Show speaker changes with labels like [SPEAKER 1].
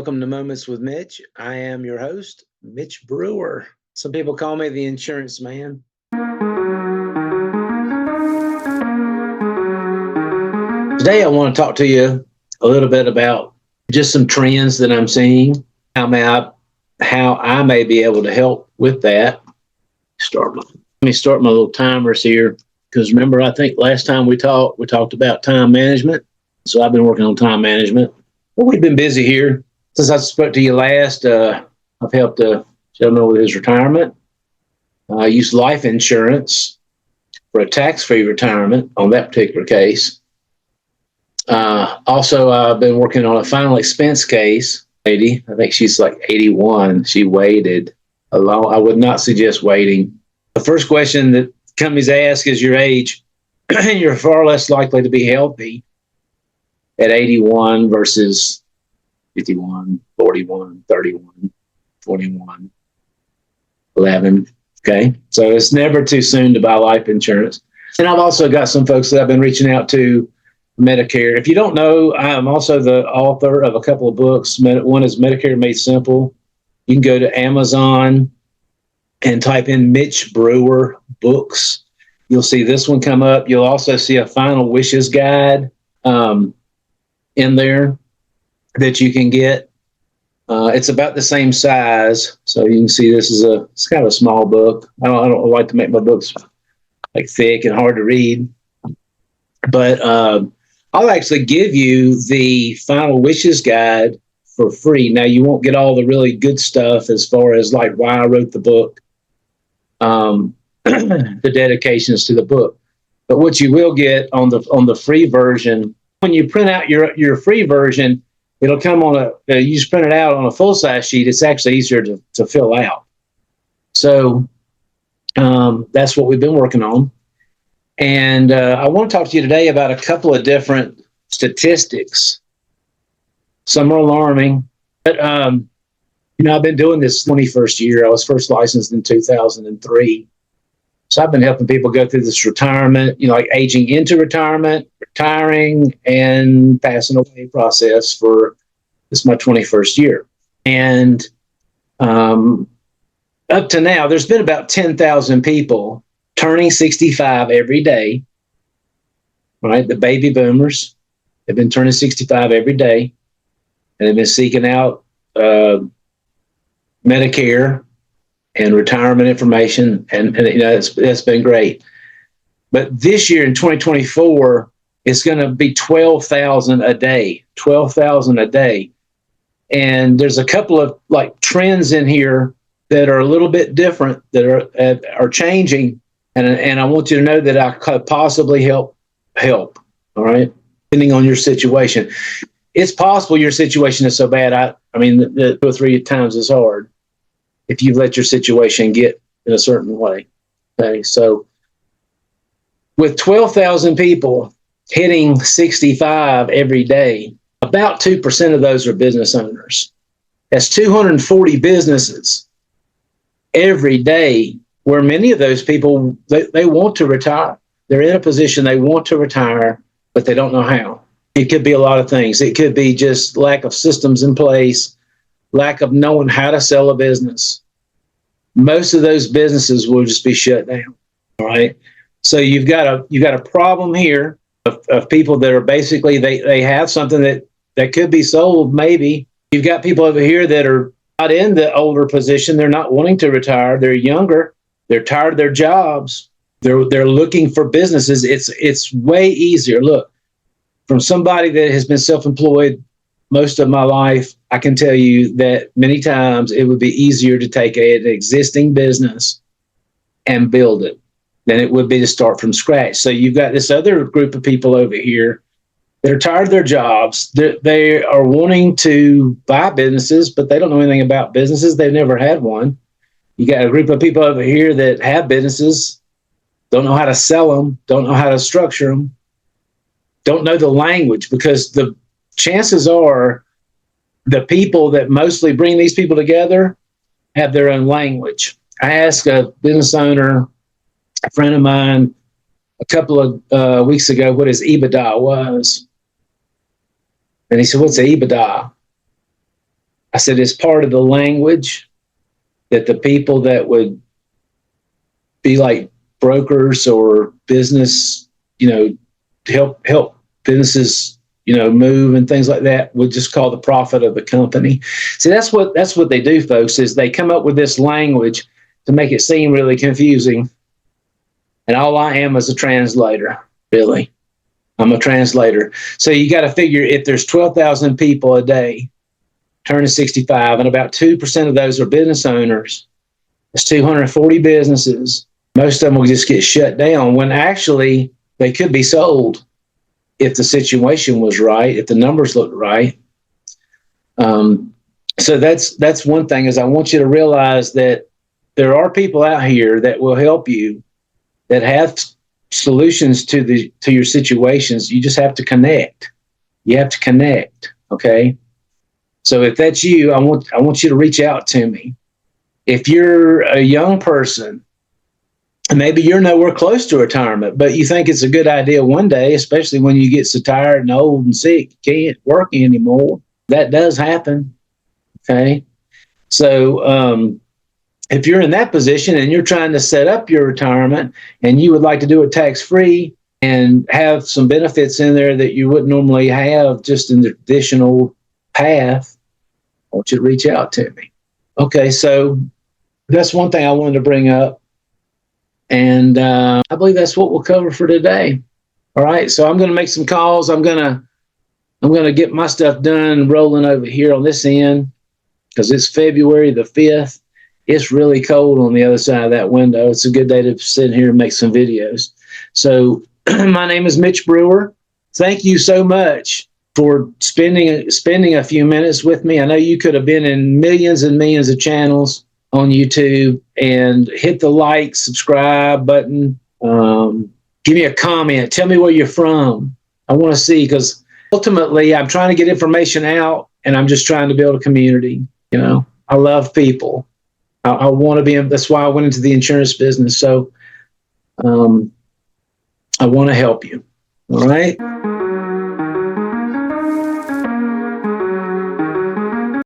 [SPEAKER 1] Welcome to Moments with Mitch. I am your host, Mitch Brewer. Some people call me the insurance man. Today, I want to talk to you a little bit about just some trends that I'm seeing, how I may be able to help with that. Let me start my little timers here, because remember, I think last time we talked about time management. So I've been working on time management. But we've been busy here. Since I spoke to you last, I've helped a gentleman with his retirement. I used life insurance for a tax-free retirement on that particular case. Also, I've been working on a final expense case. Lady, I think she's like 81. She waited a long. I would not suggest waiting. The first question that companies ask is your age. You're far less likely to be healthy at 81 versus 51, 41, 31, 21, 11. Okay. So it's never too soon to buy life insurance. And I've also got some folks that I've been reaching out to Medicare. If you don't know, I'm also the author of a couple of books. One is Medicare Made Simple. You can go to Amazon and type in Mitch Brewer books. You'll see this one come up. You'll also see a final wishes guide in there that you can get. It's about the same size, so you can see it's kind of a small book. I don't like to make my books like thick and hard to read, but I'll actually give you the final wishes guide for free. Now, you won't get all the really good stuff as far as like why I wrote the book, the dedications to the book, but what you will get on the free version, when you print out your free version, it'll come on you just print it out on a full-size sheet. It's actually easier to fill out. So that's what we've been working on. And I want to talk to you today about a couple of different statistics. Some are alarming, but I've been doing this 21st year. I was first licensed in 2003. So I've been helping people go through this retirement, like aging into retirement, retiring, and passing away process for this is my 21st year. And up to now, there's been about 10,000 people turning 65 every day, right? The baby boomers have been turning 65 every day, and they've been seeking out Medicare and retirement information, and that's been great. But this year in 2024, it's going to be 12,000 a day, 12,000 a day. And there's a couple of like trends in here that are a little bit different that are changing. And I want you to know that I could possibly help. All right. Depending on your situation, it's possible your situation is so bad. I mean, the 2 or 3 times as hard if you let your situation get in a certain way. Okay. So with 12,000 people hitting 65 every day, about 2% of those are business owners. That's 240 businesses every day, where many of those people, they want to retire. They're in a position they want to retire, but they don't know how. It could be a lot of things. It could be just lack of systems in place, lack of knowing how to sell a business. Most of those businesses will just be shut down. All right. So you've got a problem here of people that are basically they have something that could be sold. Maybe you've got people over here that are not in the older position. They're not wanting to retire. They're younger. They're tired of their jobs. They're looking for businesses. It's way easier. Look, from somebody that has been self-employed most of my life, I can tell you that many times it would be easier to take an existing business and build it than it would be to start from scratch. So you've got this other group of people over here that are tired of their jobs. They are wanting to buy businesses, but they don't know anything about businesses. They've never had one. You got a group of people over here that have businesses, don't know how to sell them, don't know how to structure them, don't know the language, because the chances are the people that mostly bring these people together have their own language. I asked a business owner, a friend of mine, a couple of weeks ago what his EBITDA was. And he said, "What's the EBITDA?" said, it's part of the language that the people that would be like brokers or business, help businesses, move and things like that would just call the profit of the company. See, that's what they do, folks, is they come up with this language to make it seem really confusing. And all I am is a translator, really. I'm a translator. So you got to figure if there's 12,000 people a day turning 65, and about 2% of those are business owners, it's 240 businesses. Most of them will just get shut down when actually they could be sold if the situation was right, if the numbers looked right. So that's one thing, is I want you to realize that there are people out here that will help you, that have solutions to your situations. You just have to connect. You have to connect. Okay. So if that's you, I want you to reach out to me. If you're a young person, maybe you're nowhere close to retirement, but you think it's a good idea one day, especially when you get so tired and old and sick, you can't work anymore. That does happen. Okay. So, if you're in that position and you're trying to set up your retirement and you would like to do it tax-free and have some benefits in there that you wouldn't normally have just in the traditional path, I want you to reach out to me. Okay, so that's one thing I wanted to bring up. And I believe that's what we'll cover for today. All right, so I'm going to make some calls. I'm going to get my stuff done rolling over here on this end because it's February the 5th. It's really cold on the other side of that window. It's a good day to sit here and make some videos. So my name is Mitch Brewer. Thank you so much for spending a few minutes with me. I know you could have been in millions and millions of channels on YouTube, and hit the like, subscribe button. Give me a comment. Tell me where you're from. I want to see, because ultimately I'm trying to get information out, and I'm just trying to build a community. I love people. I want to be, that's why I went into the insurance business. So I want to help you. All right.